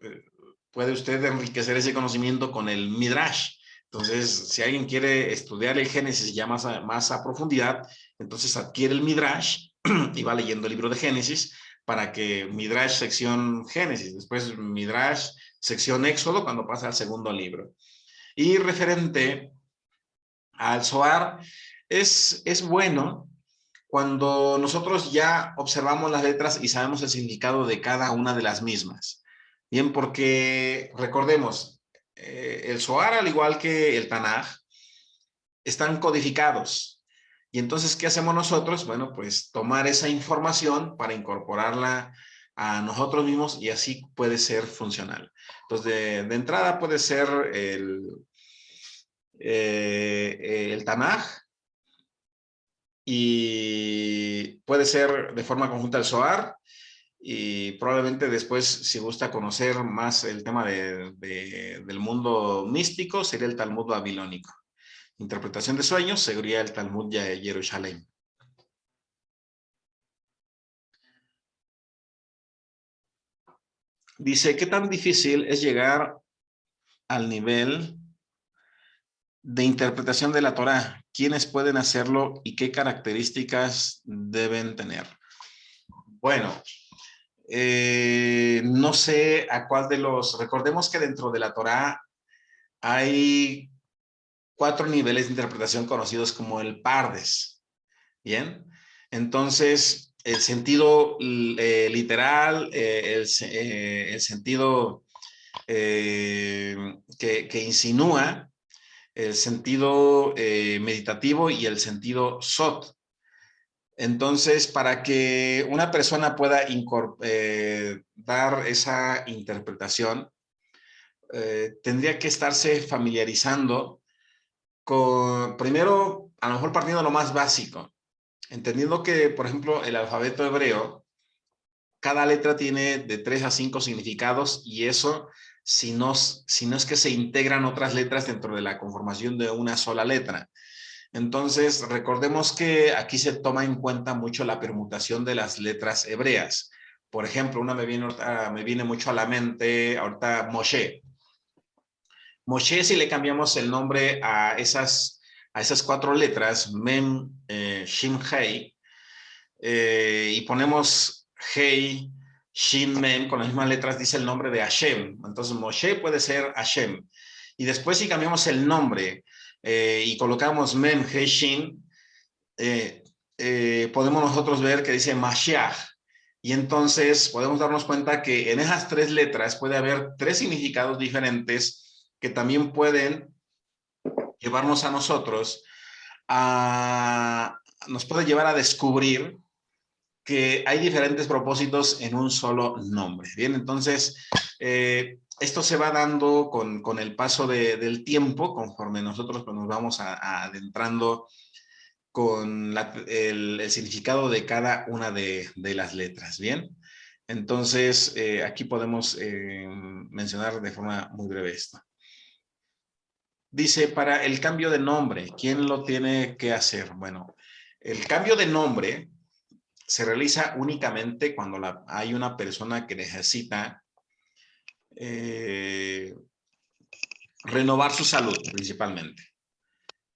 puede usted enriquecer ese conocimiento con el Midrash. Entonces, si alguien quiere estudiar el Génesis ya más a profundidad, entonces adquiere el Midrash y va leyendo el libro de Génesis, para que Midrash sección Génesis, después Midrash sección Éxodo, cuando pasa al segundo libro. Y referente al Zohar, es bueno cuando nosotros ya observamos las letras y sabemos el significado de cada una de las mismas. Bien, porque recordemos, el Zohar, al igual que el Tanaj, están codificados. Y entonces, ¿qué hacemos nosotros? Bueno, pues tomar esa información para incorporarla a nosotros mismos, y así puede ser funcional. Entonces, de entrada puede ser el Tanaj, y puede ser de forma conjunta el Zohar, y probablemente después, si gusta conocer más el tema del mundo místico, sería el Talmud babilónico. Interpretación de sueños sería el Talmud de Jerusalén. Dice, ¿qué tan difícil es llegar al nivel de interpretación de la Torá? ¿Quiénes pueden hacerlo y qué características deben tener? Bueno, no sé a cuál de los... Recordemos que dentro de la Torá hay 4 niveles de interpretación conocidos como el Pardes. ¿Bien? Entonces, el sentido literal, el sentido que insinúa, el sentido meditativo y el sentido sot. Entonces, para que una persona pueda dar esa interpretación, tendría que estarse familiarizando con, primero, a lo mejor partiendo de lo más básico, entendiendo que, por ejemplo, el alfabeto hebreo, cada letra tiene de 3 a 5 significados, y eso si no es que se integran otras letras dentro de la conformación de una sola letra. Entonces, recordemos que aquí se toma en cuenta mucho la permutación de las letras hebreas. Por ejemplo, una me viene mucho a la mente ahorita, Moshe. Moshe, si le cambiamos el nombre a esas 4 letras, Mem, Shin, Hei, y ponemos Hei, Shin, Mem, con las mismas letras, dice el nombre de Hashem. Entonces, Moshe puede ser Hashem. Y después, si cambiamos el nombre y colocamos Mem, Hei, Shin, podemos nosotros ver que dice Mashiach. Y entonces podemos darnos cuenta que en esas 3 letras puede haber 3 significados diferentes que también pueden llevarnos a nosotros nos puede llevar a descubrir que hay diferentes propósitos en un solo nombre. Bien, entonces, esto se va dando con el paso del tiempo, conforme nosotros pues, nos vamos adentrando con el significado de cada una de las letras. Bien, entonces, aquí podemos mencionar de forma muy breve esto. Dice, para el cambio de nombre, ¿quién lo tiene que hacer? Bueno, el cambio de nombre se realiza únicamente cuando hay una persona que necesita renovar su salud, principalmente.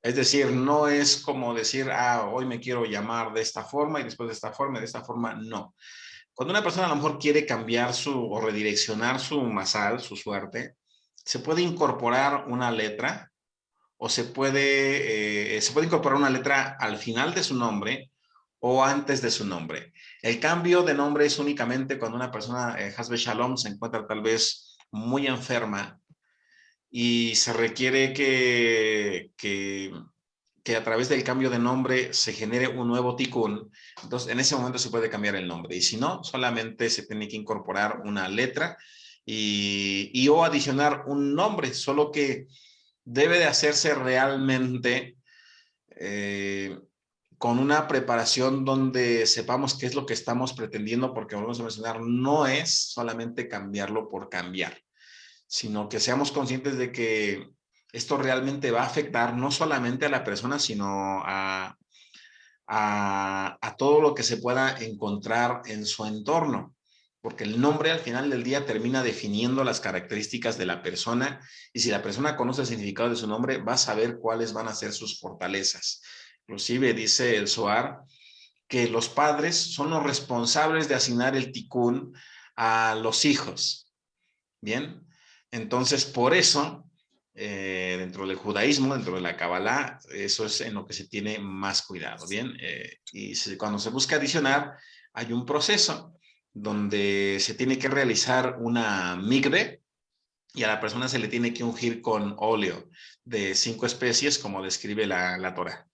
Es decir, no es como decir, hoy me quiero llamar de esta forma y después de esta forma y de esta forma, no. Cuando una persona a lo mejor quiere cambiar o redireccionar su masal, su suerte, se puede incorporar una letra o se puede incorporar una letra al final de su nombre o antes de su nombre. El cambio de nombre es únicamente cuando una persona, Hasbe Shalom, se encuentra tal vez muy enferma y se requiere que a través del cambio de nombre se genere un nuevo tikkun. Entonces, en ese momento se puede cambiar el nombre. Y si no, solamente se tiene que incorporar una letra y o adicionar un nombre, solo que debe de hacerse realmente con una preparación donde sepamos qué es lo que estamos pretendiendo, porque volvemos a mencionar, no es solamente cambiarlo por cambiar, sino que seamos conscientes de que esto realmente va a afectar no solamente a la persona, sino a todo lo que se pueda encontrar en su entorno, porque el nombre al final del día termina definiendo las características de la persona y si la persona conoce el significado de su nombre, va a saber cuáles van a ser sus fortalezas. Inclusive dice el Zohar que los padres son los responsables de asignar el tikkun a los hijos. Bien, entonces por eso dentro del judaísmo, dentro de la Kabbalah, eso es en lo que se tiene más cuidado, ¿bien? Cuando se busca adicionar, hay un proceso donde se tiene que realizar una migre y a la persona se le tiene que ungir con óleo de 5 especies, como describe la Torah.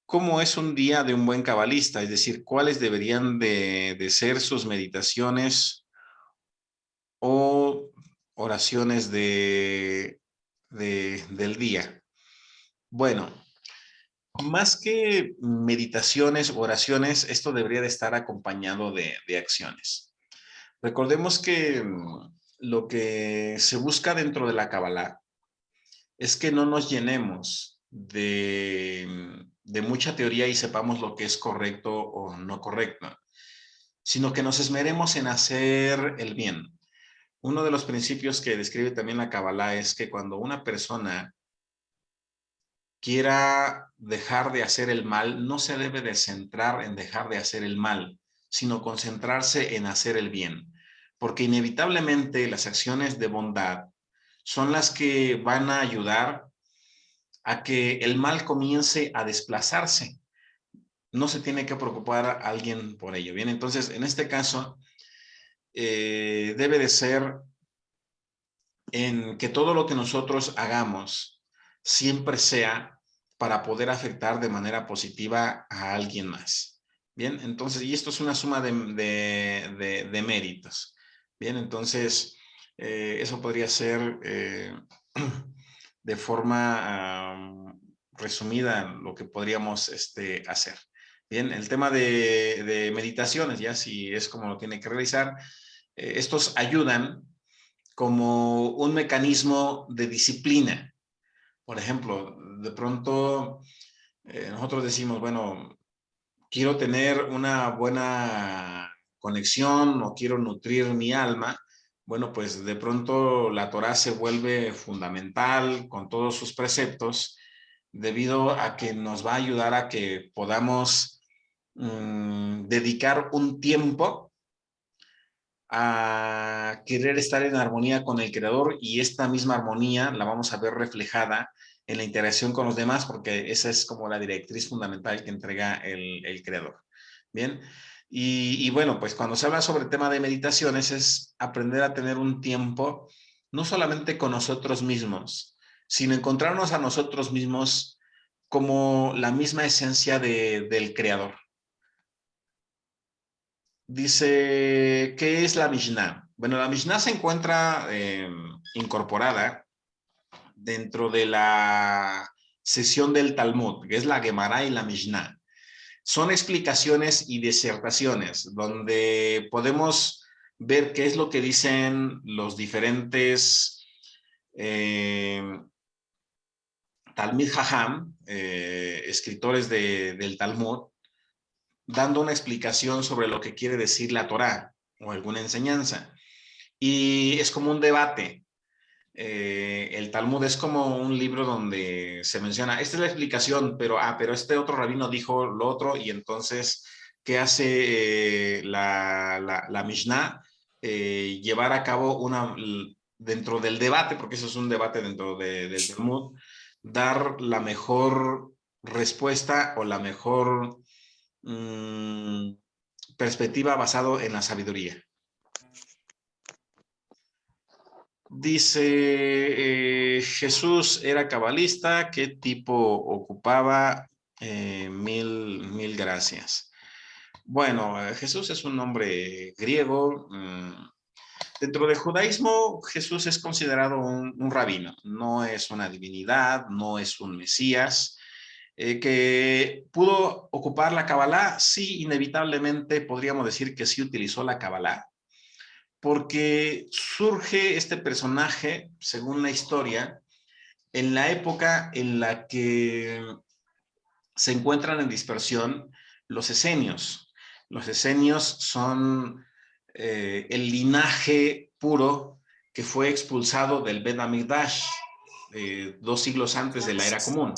¿Cómo es un día de un buen cabalista? Es decir, ¿cuáles deberían de ser sus meditaciones o oraciones del día? Bueno, más que meditaciones, oraciones, esto debería de estar acompañado de acciones. Recordemos que lo que se busca dentro de la Kabbalah es que no nos llenemos de mucha teoría y sepamos lo que es correcto o no correcto, sino que nos esmeremos en hacer el bien. Uno de los principios que describe también la Kabbalah es que cuando una persona quiera dejar de hacer el mal, no se debe de centrar en dejar de hacer el mal, sino concentrarse en hacer el bien. Porque inevitablemente las acciones de bondad son las que van a ayudar a que el mal comience a desplazarse. No se tiene que preocupar a alguien por ello. Bien, entonces en este caso debe de ser en que todo lo que nosotros hagamos siempre sea para poder afectar de manera positiva a alguien más. Bien, entonces, y esto es una suma de méritos. Bien, entonces, eso podría ser de forma resumida lo que podríamos hacer. Bien, el tema de meditaciones, ya si es como lo tiene que realizar, estos ayudan como un mecanismo de disciplina. Por ejemplo, de pronto nosotros decimos, bueno, quiero tener una buena conexión o quiero nutrir mi alma. Bueno, pues de pronto la Torá se vuelve fundamental con todos sus preceptos debido a que nos va a ayudar a que podamos dedicar un tiempo a querer estar en armonía con el creador y esta misma armonía la vamos a ver reflejada en la interacción con los demás, porque esa es como la directriz fundamental que entrega el creador. Bien, y bueno, pues cuando se habla sobre el tema de meditaciones es aprender a tener un tiempo, no solamente con nosotros mismos, sino encontrarnos a nosotros mismos como la misma esencia del creador. Dice, ¿qué es la Mishnah? Bueno, la Mishnah se encuentra incorporada dentro de la sesión del Talmud, que es la Gemara y la Mishnah. Son explicaciones y disertaciones donde podemos ver qué es lo que dicen los diferentes Talmid Jajam, escritores del Talmud, dando una explicación sobre lo que quiere decir la Torá o alguna enseñanza. Y es como un debate. El Talmud es como un libro donde se menciona, esta es la explicación, pero este otro rabino dijo lo otro, y entonces, ¿qué hace la Mishnah? Llevar a cabo dentro del debate, porque eso es un debate dentro del Talmud, dar la mejor respuesta o la mejor perspectiva basado en la sabiduría. Dice, Jesús era cabalista, ¿qué tipo ocupaba? Mil gracias. Bueno, Jesús es un nombre griego. Dentro del judaísmo, Jesús es considerado un rabino. No es una divinidad, no es un mesías. Que pudo ocupar la Kabbalah, sí, inevitablemente podríamos decir que sí utilizó la Kabbalah, porque surge este personaje, según la historia, en la época en la que se encuentran en dispersión los esenios. Los esenios son el linaje puro que fue expulsado del Bet Hamikdash 2 siglos antes de la era común.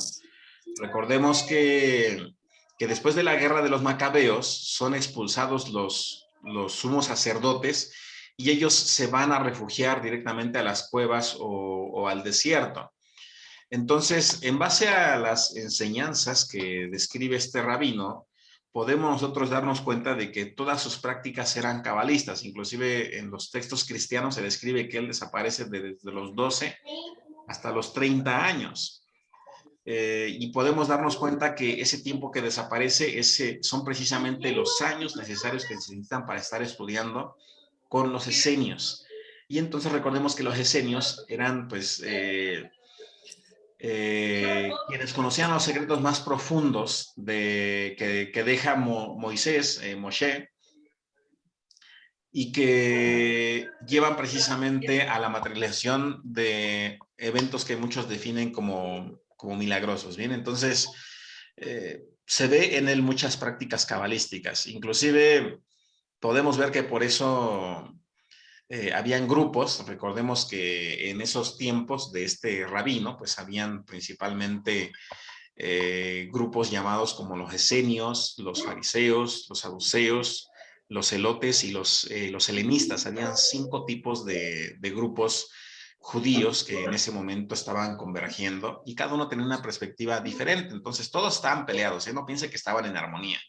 Recordemos que después de la guerra de los macabeos son expulsados los sumos sacerdotes y ellos se van a refugiar directamente a las cuevas o al desierto. Entonces, en base a las enseñanzas que describe este rabino, podemos nosotros darnos cuenta de que todas sus prácticas eran cabalistas. Inclusive en los textos cristianos se describe que él desaparece desde los 12 hasta los 30 años. Y podemos darnos cuenta que ese tiempo que desaparece son precisamente los años necesarios que se necesitan para estar estudiando con los esenios. Y entonces recordemos que los esenios eran pues quienes conocían los secretos más profundos que deja Moisés, Moshe, y que llevan precisamente a la materialización de eventos que muchos definen como milagrosos. Bien, entonces se ve en él muchas prácticas cabalísticas. Inclusive podemos ver que por eso habían grupos. Recordemos que en esos tiempos de este rabino, pues habían principalmente grupos llamados como los esenios, los fariseos, los saduceos, los celotes y los helenistas. Habían 5 tipos de grupos judíos que en ese momento estaban convergiendo y cada uno tenía una perspectiva diferente. Entonces todos estaban peleados, no piense que estaban en armonía.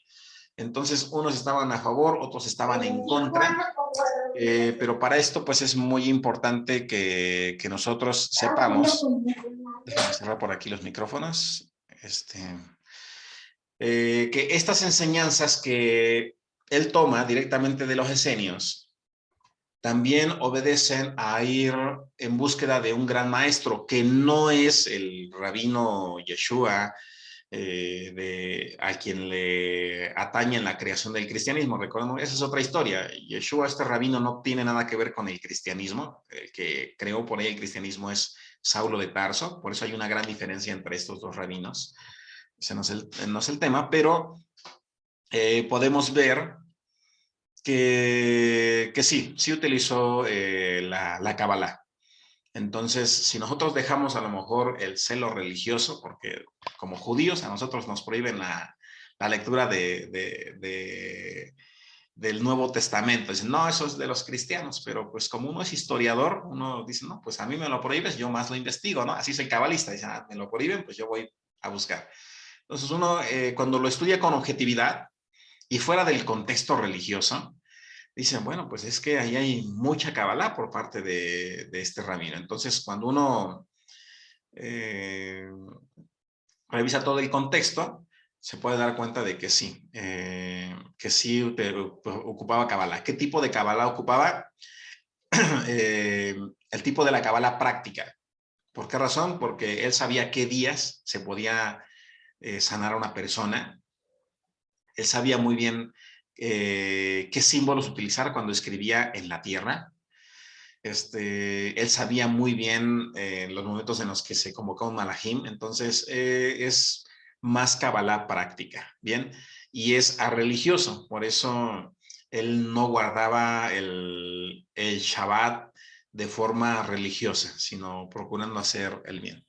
Entonces unos estaban a favor, otros estaban en contra, pero para esto pues es muy importante que nosotros sepamos. Déjame cerrar por aquí los micrófonos. Que estas enseñanzas que él toma directamente de los esenios también obedecen a ir en búsqueda de un gran maestro, que no es el rabino Yeshua, a quien le atañe en la creación del cristianismo. Recordemos, esa es otra historia. Yeshua, este rabino, no tiene nada que ver con el cristianismo. El que creó por ahí el cristianismo es Saulo de Tarso, por eso hay una gran diferencia entre estos dos rabinos. Ese no es el tema, pero podemos ver que sí utilizó la Kabbalah. Entonces, si nosotros dejamos a lo mejor el celo religioso, porque como judíos a nosotros nos prohíben la lectura de del Nuevo Testamento. Dicen, no, eso es de los cristianos, pero pues como uno es historiador, uno dice, no, pues a mí me lo prohíbes, yo más lo investigo, ¿no? Así soy cabalista, dicen, ah, me lo prohíben, pues yo voy a buscar. Entonces uno, cuando lo estudia con objetividad y fuera del contexto religioso, dicen, bueno, pues es que ahí hay mucha cabalá por parte de este rabino. Entonces, cuando uno revisa todo el contexto, se puede dar cuenta de que sí ocupaba Kabbalah. ¿Qué tipo de Kabbalah ocupaba? El tipo de la Kabbalah práctica. ¿Por qué razón? Porque él sabía qué días se podía sanar a una persona. Él sabía muy bien qué símbolos utilizar cuando escribía en la tierra. Él sabía muy bien los momentos en los que se convocaba un malajim, entonces es más cabalá práctica, ¿bien? Y es a religioso, por eso él no guardaba el Shabbat de forma religiosa, sino procurando hacer el bien.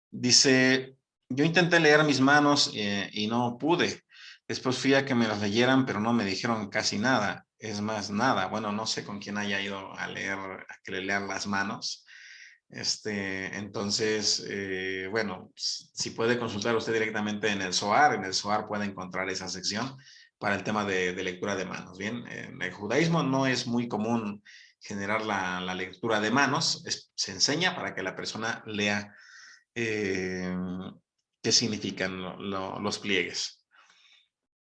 Dice, yo intenté leer mis manos y no pude. Después fui a que me las leyeran, pero no me dijeron casi nada. Es más, nada. Bueno, no sé con quién haya ido a leer, a que le lean las manos. Entonces, bueno, si puede consultar usted directamente en el Zohar puede encontrar esa sección para el tema de lectura de manos. Bien, en el judaísmo no es muy común generar la lectura de manos, se enseña para que la persona lea qué significan los pliegues.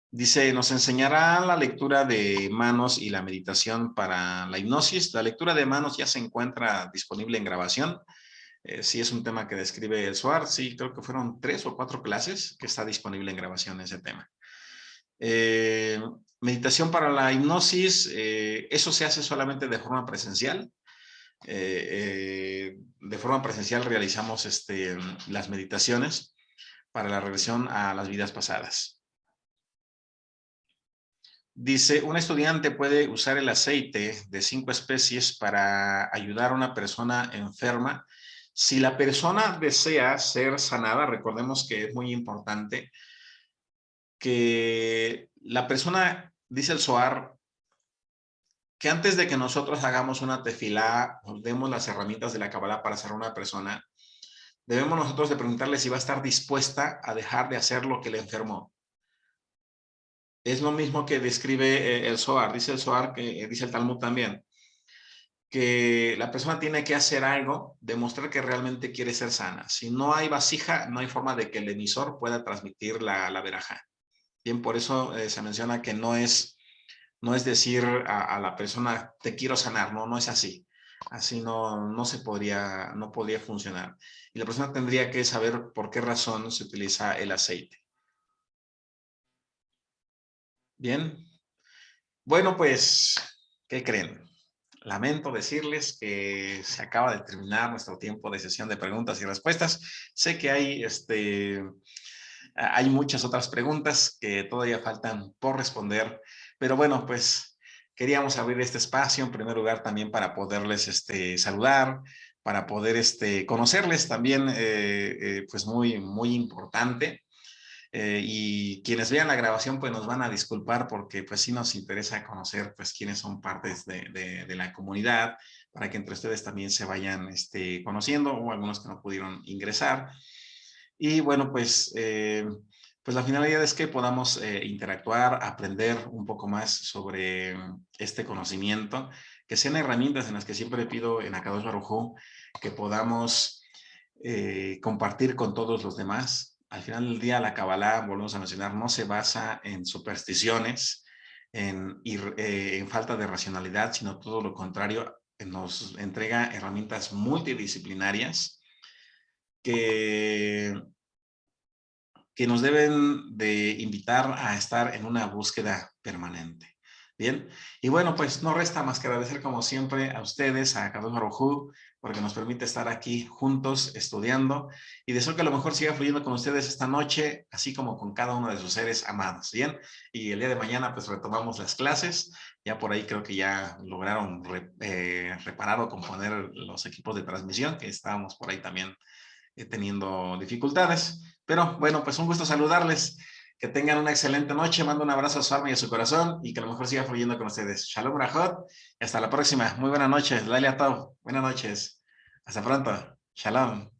Dice, nos enseñará la lectura de manos y la meditación para la hipnosis. La lectura de manos ya se encuentra disponible en grabación. Sí es un tema que describe el Zohar. Sí, creo que fueron 3 o 4 clases que está disponible en grabación ese tema. Meditación para la hipnosis, eso se hace solamente de forma presencial. De forma presencial realizamos las meditaciones para la regresión a las vidas pasadas. Dice, un estudiante puede usar el aceite de 5 especies para ayudar a una persona enferma. Si la persona desea ser sanada, recordemos que es muy importante que la persona, dice el Zohar, que antes de que nosotros hagamos una tefilá, nos demos las herramientas de la Kabbalah para sanar a una persona, debemos nosotros de preguntarle si va a estar dispuesta a dejar de hacer lo que le enfermó. Es lo mismo que describe el Zohar, dice el Zohar, que dice el Talmud también, que la persona tiene que hacer algo, demostrar que realmente quiere ser sana. Si no hay vasija, no hay forma de que el emisor pueda transmitir la verajá. Bien, por eso se menciona que no es decir a la persona, te quiero sanar, no es así. Así no se podría, no podría funcionar. Y la persona tendría que saber por qué razón se utiliza el aceite. Bien. Bueno, pues, ¿qué creen? Lamento decirles que se acaba de terminar nuestro tiempo de sesión de preguntas y respuestas. Sé que hay muchas otras preguntas que todavía faltan por responder, pero bueno, pues queríamos abrir este espacio en primer lugar también para poderles saludar, para poder conocerles también, pues muy importante. Y quienes vean la grabación pues nos van a disculpar porque pues sí nos interesa conocer pues quiénes son partes de la comunidad para que entre ustedes también se vayan conociendo o algunos que no pudieron ingresar. Y bueno, pues la finalidad es que podamos interactuar, aprender un poco más sobre este conocimiento, que sean herramientas en las que siempre pido en Akadosh Baruj Hu que podamos compartir con todos los demás. Al final del día, la Kabbalah, volvemos a mencionar, no se basa en supersticiones, en falta de racionalidad, sino todo lo contrario, nos entrega herramientas multidisciplinarias que nos deben de invitar a estar en una búsqueda permanente. Bien, y bueno, pues no resta más que agradecer como siempre a ustedes, a Kadosh Baruj Hu, porque nos permite estar aquí juntos estudiando y deseo que a lo mejor siga fluyendo con ustedes esta noche, así como con cada uno de sus seres amados, ¿bien? Y el día de mañana pues retomamos las clases, ya por ahí creo que ya lograron reparar o componer los equipos de transmisión, que estábamos por ahí también teniendo dificultades. Pero bueno, pues un gusto saludarles. Que tengan una excelente noche. Mando un abrazo a su alma y a su corazón y que lo mejor siga fluyendo con ustedes. Shalom Brajot. Y hasta la próxima. Muy buenas noches. Laila Tov. Buenas noches. Hasta pronto. Shalom.